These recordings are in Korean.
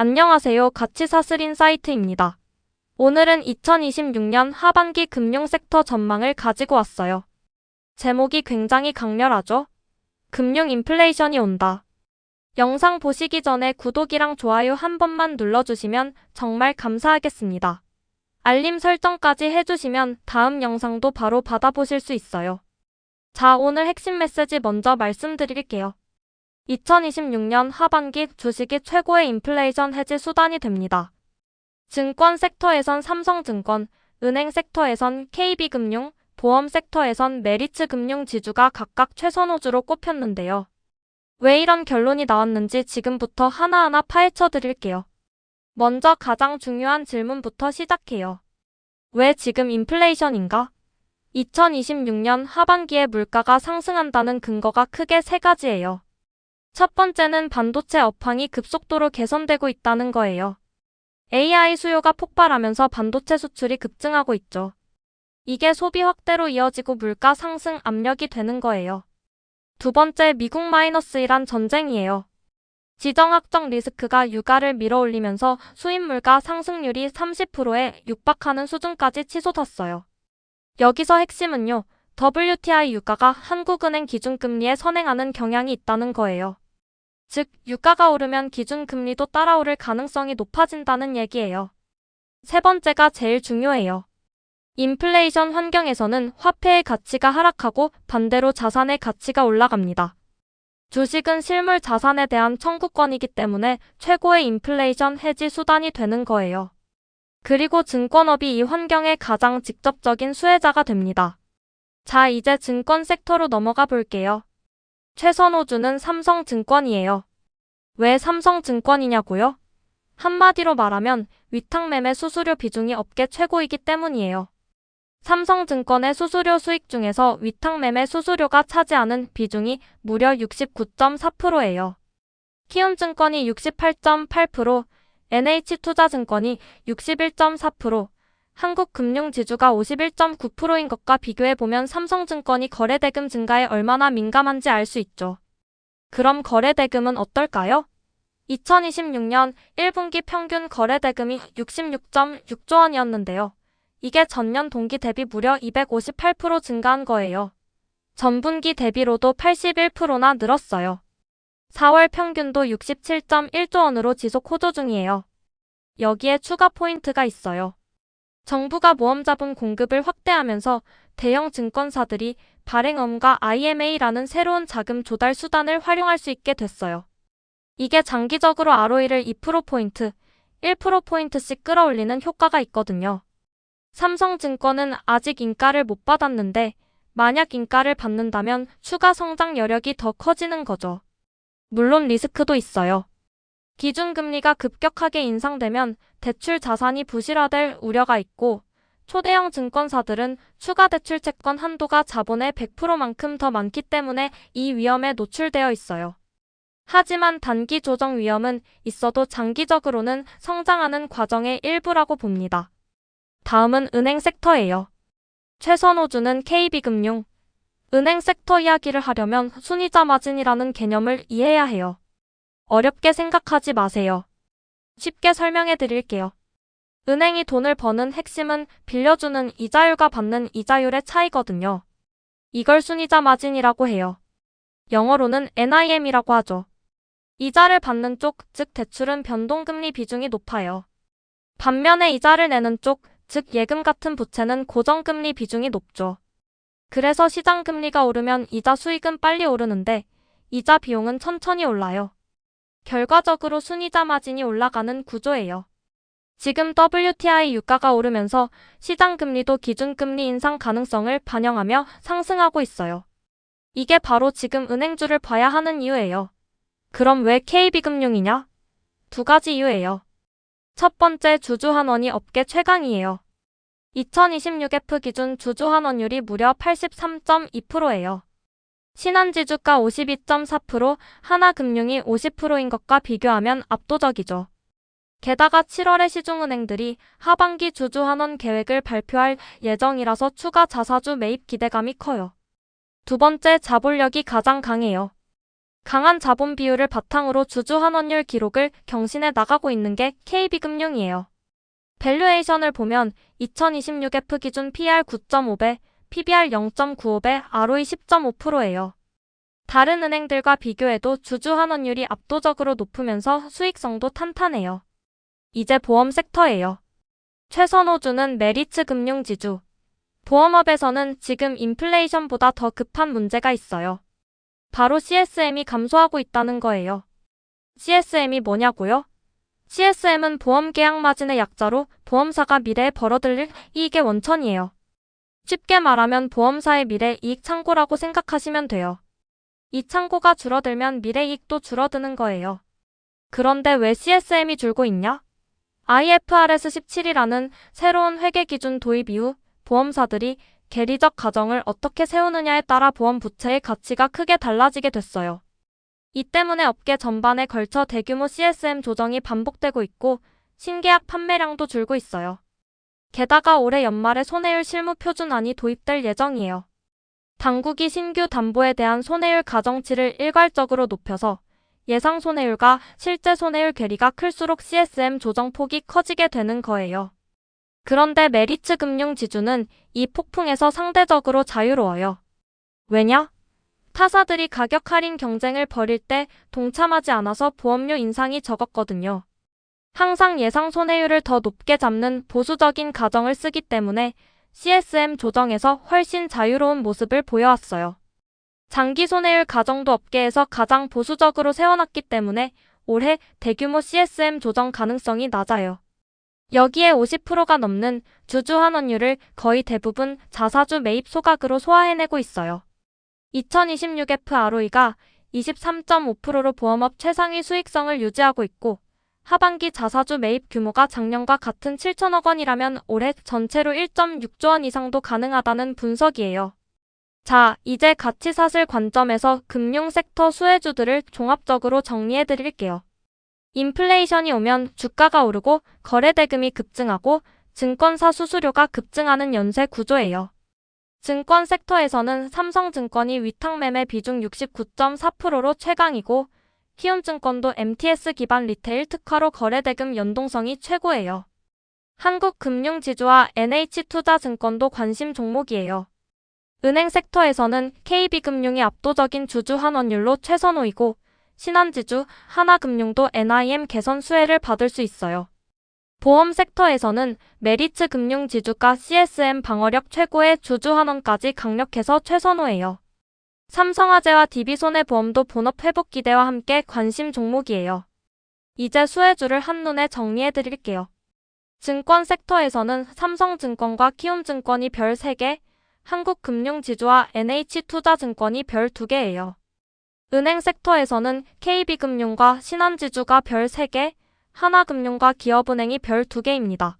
안녕하세요. 가치사슬인 사이트입니다. 오늘은 2026년 하반기 금융 섹터 전망을 가지고 왔어요. 제목이 굉장히 강렬하죠? 금융 인플레이션이 온다. 영상 보시기 전에 구독이랑 좋아요 한 번만 눌러주시면 정말 감사하겠습니다. 알림 설정까지 해주시면 다음 영상도 바로 받아보실 수 있어요. 자, 오늘 핵심 메시지 먼저 말씀드릴게요. 2026년 하반기 주식이 최고의 인플레이션 해지 수단이 됩니다. 증권 섹터에선 삼성증권, 은행 섹터에선 KB금융, 보험 섹터에선 메리츠금융 지주가 각각 최선호주로 꼽혔는데요. 왜 이런 결론이 나왔는지 지금부터 하나하나 파헤쳐 드릴게요. 먼저 가장 중요한 질문부터 시작해요. 왜 지금 인플레이션인가? 2026년 하반기에 물가가 상승한다는 근거가 크게 세 가지예요. 첫 번째는 반도체 업황이 급속도로 개선되고 있다는 거예요. AI 수요가 폭발하면서 반도체 수출이 급증하고 있죠. 이게 소비 확대로 이어지고 물가 상승 압력이 되는 거예요. 두 번째, 미국 -1 전쟁이에요. 지정학적 리스크가 유가를 밀어올리면서 수입 물가 상승률이 30%에 육박하는 수준까지 치솟았어요. 여기서 핵심은요, WTI 유가가 한국은행 기준금리에 선행하는 경향이 있다는 거예요. 즉, 유가가 오르면 기준금리도 따라오를 가능성이 높아진다는 얘기예요. 세 번째가 제일 중요해요. 인플레이션 환경에서는 화폐의 가치가 하락하고 반대로 자산의 가치가 올라갑니다. 주식은 실물 자산에 대한 청구권이기 때문에 최고의 인플레이션 해지 수단이 되는 거예요. 그리고 증권업이 이 환경의 가장 직접적인 수혜자가 됩니다. 자, 이제 증권 섹터로 넘어가 볼게요. 최선호주는 삼성증권이에요. 왜 삼성증권이냐고요? 한마디로 말하면 위탁매매 수수료 비중이 업계 최고이기 때문이에요. 삼성증권의 수수료 수익 중에서 위탁매매 수수료가 차지하는 비중이 무려 69.4%예요. 키움증권이 68.8%, NH투자증권이 61.4%, 한국금융지주가 51.9%인 것과 비교해보면 삼성증권이 거래대금 증가에 얼마나 민감한지 알 수 있죠. 그럼 거래대금은 어떨까요? 2026년 1분기 평균 거래대금이 66.6조 원이었는데요. 이게 전년 동기 대비 무려 258% 증가한 거예요. 전분기 대비로도 81%나 늘었어요. 4월 평균도 67.1조 원으로 지속 호조 중이에요. 여기에 추가 포인트가 있어요. 정부가 모험자본 공급을 확대하면서 대형 증권사들이 발행엄과 IMA라는 새로운 자금 조달 수단을 활용할 수 있게 됐어요. 이게 장기적으로 ROE를 2%포인트, 1%포인트씩 끌어올리는 효과가 있거든요. 삼성증권은 아직 인가를 못 받았는데 만약 인가를 받는다면 추가 성장 여력이 더 커지는 거죠. 물론 리스크도 있어요. 기준금리가 급격하게 인상되면 대출 자산이 부실화될 우려가 있고 초대형 증권사들은 추가 대출 채권 한도가 자본의 100%만큼 더 많기 때문에 이 위험에 노출되어 있어요. 하지만 단기 조정 위험은 있어도 장기적으로는 성장하는 과정의 일부라고 봅니다. 다음은 은행 섹터예요. 최선호주는 KB금융. 은행 섹터 이야기를 하려면 순이자 마진이라는 개념을 이해해야 해요. 어렵게 생각하지 마세요. 쉽게 설명해 드릴게요. 은행이 돈을 버는 핵심은 빌려주는 이자율과 받는 이자율의 차이거든요. 이걸 순이자 마진이라고 해요. 영어로는 NIM이라고 하죠. 이자를 받는 쪽, 즉 대출은 변동금리 비중이 높아요. 반면에 이자를 내는 쪽, 즉 예금 같은 부채는 고정금리 비중이 높죠. 그래서 시장금리가 오르면 이자 수익은 빨리 오르는데 이자 비용은 천천히 올라요. 결과적으로 순이자 마진이 올라가는 구조예요. 지금 WTI 유가가 오르면서 시장금리도 기준금리 인상 가능성을 반영하며 상승하고 있어요. 이게 바로 지금 은행주를 봐야 하는 이유예요. 그럼 왜 KB금융이냐? 두 가지 이유예요. 첫 번째, 주주환원이 업계 최강이에요. 2026F 기준 주주환원율이 무려 83.2%예요. 신한지주가 52.4%, 하나금융이 50%인 것과 비교하면 압도적이죠. 게다가 7월에 시중은행들이 하반기 주주환원 계획을 발표할 예정이라서 추가 자사주 매입 기대감이 커요. 두 번째, 자본력이 가장 강해요. 강한 자본 비율을 바탕으로 주주 환원율 기록을 경신해 나가고 있는 게 KB금융이에요. 밸류에이션을 보면 2026F 기준 PER 9.5배, PBR 0.95배, ROE 10.5%예요. 다른 은행들과 비교해도 주주 환원율이 압도적으로 높으면서 수익성도 탄탄해요. 이제 보험 섹터예요. 최선호주는 메리츠 금융지주. 보험업에서는 지금 인플레이션보다 더 급한 문제가 있어요. 바로 CSM이 감소하고 있다는 거예요. CSM이 뭐냐고요? CSM은 보험 계약 마진의 약자로 보험사가 미래에 벌어들일 이익의 원천이에요. 쉽게 말하면 보험사의 미래 이익 창고라고 생각하시면 돼요. 이 창고가 줄어들면 미래 이익도 줄어드는 거예요. 그런데 왜 CSM이 줄고 있냐? IFRS 17이라는 새로운 회계 기준 도입 이후 보험사들이 계리적 가정을 어떻게 세우느냐에 따라 보험 부채의 가치가 크게 달라지게 됐어요. 이 때문에 업계 전반에 걸쳐 대규모 CSM 조정이 반복되고 있고 신계약 판매량도 줄고 있어요. 게다가 올해 연말에 손해율 실무 표준안이 도입될 예정이에요. 당국이 신규 담보에 대한 손해율 가정치를 일괄적으로 높여서 예상 손해율과 실제 손해율 괴리가 클수록 CSM 조정 폭이 커지게 되는 거예요. 그런데 메리츠 금융지주는 이 폭풍에서 상대적으로 자유로워요. 왜냐? 타사들이 가격 할인 경쟁을 벌일 때 동참하지 않아서 보험료 인상이 적었거든요. 항상 예상 손해율을 더 높게 잡는 보수적인 가정을 쓰기 때문에 CSM 조정에서 훨씬 자유로운 모습을 보여왔어요. 장기 손해율 가정도 업계에서 가장 보수적으로 세워놨기 때문에 올해 대규모 CSM 조정 가능성이 낮아요. 여기에 50%가 넘는 주주 환원율을 거의 대부분 자사주 매입 소각으로 소화해내고 있어요. 2026F ROE가 23.5%로 보험업 최상위 수익성을 유지하고 있고 하반기 자사주 매입 규모가 작년과 같은 7천억 원이라면 올해 전체로 1.6조 원 이상도 가능하다는 분석이에요. 자, 이제 가치 사슬 관점에서 금융 섹터 수혜주들을 종합적으로 정리해드릴게요. 인플레이션이 오면 주가가 오르고 거래대금이 급증하고 증권사 수수료가 급증하는 연쇄 구조예요. 증권 섹터에서는 삼성증권이 위탁매매 비중 69.4%로 최강이고 키움증권도 MTS 기반 리테일 특화로 거래대금 연동성이 최고예요. 한국금융지주와 NH투자증권도 관심 종목이에요. 은행 섹터에서는 KB금융이 압도적인 주주 환원율로 최선호이고 신한지주, 하나금융도 NIM 개선 수혜를 받을 수 있어요. 보험 섹터에서는 메리츠 금융지주가 CSM 방어력 최고의 주주 환원까지 강력해서 최선호예요. 삼성화재와 DB손해보험도 본업 회복 기대와 함께 관심 종목이에요. 이제 수혜주를 한눈에 정리해드릴게요. 증권 섹터에서는 삼성증권과 키움증권이 별 3개, 한국금융지주와 NH투자증권이 별 2개예요. 은행 섹터에서는 KB금융과 신한지주가 별 3개, 하나금융과 기업은행이 별 2개입니다.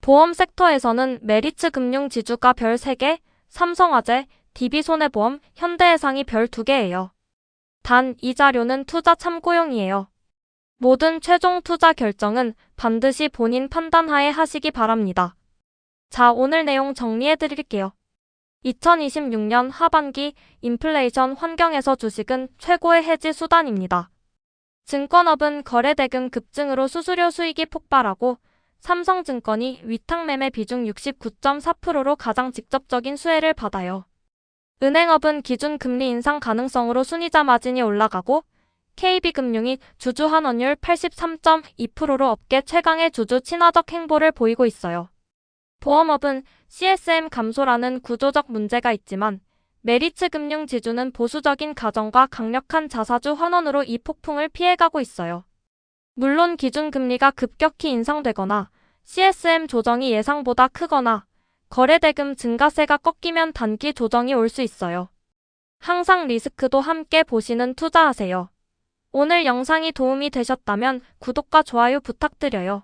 보험 섹터에서는 메리츠 금융지주가 별 3개, 삼성화재, DB손해보험, 현대해상이 별 2개예요. 단, 이 자료는 투자 참고용이에요. 모든 최종 투자 결정은 반드시 본인 판단하에 하시기 바랍니다. 자, 오늘 내용 정리해드릴게요. 2026년 하반기 인플레이션 환경에서 주식은 최고의 해지 수단입니다. 증권업은 거래대금 급증으로 수수료 수익이 폭발하고 삼성증권이 위탁매매 비중 69.4%로 가장 직접적인 수혜를 받아요. 은행업은 기준금리 인상 가능성으로 순이자 마진이 올라가고 KB금융이 주주 환원율 83.2%로 업계 최강의 주주 친화적 행보를 보이고 있어요. 보험업은 CSM 감소라는 구조적 문제가 있지만 메리츠 금융지주는 보수적인 가정과 강력한 자사주 환원으로 이 폭풍을 피해가고 있어요. 물론 기준금리가 급격히 인상되거나 CSM 조정이 예상보다 크거나 거래대금 증가세가 꺾이면 단기 조정이 올 수 있어요. 항상 리스크도 함께 보시는 투자하세요. 오늘 영상이 도움이 되셨다면 구독과 좋아요 부탁드려요.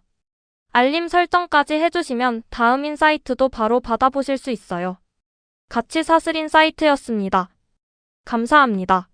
알림 설정까지 해주시면 다음 인사이트도 바로 받아보실 수 있어요. 가치 사슬 인사이트였습니다. 감사합니다.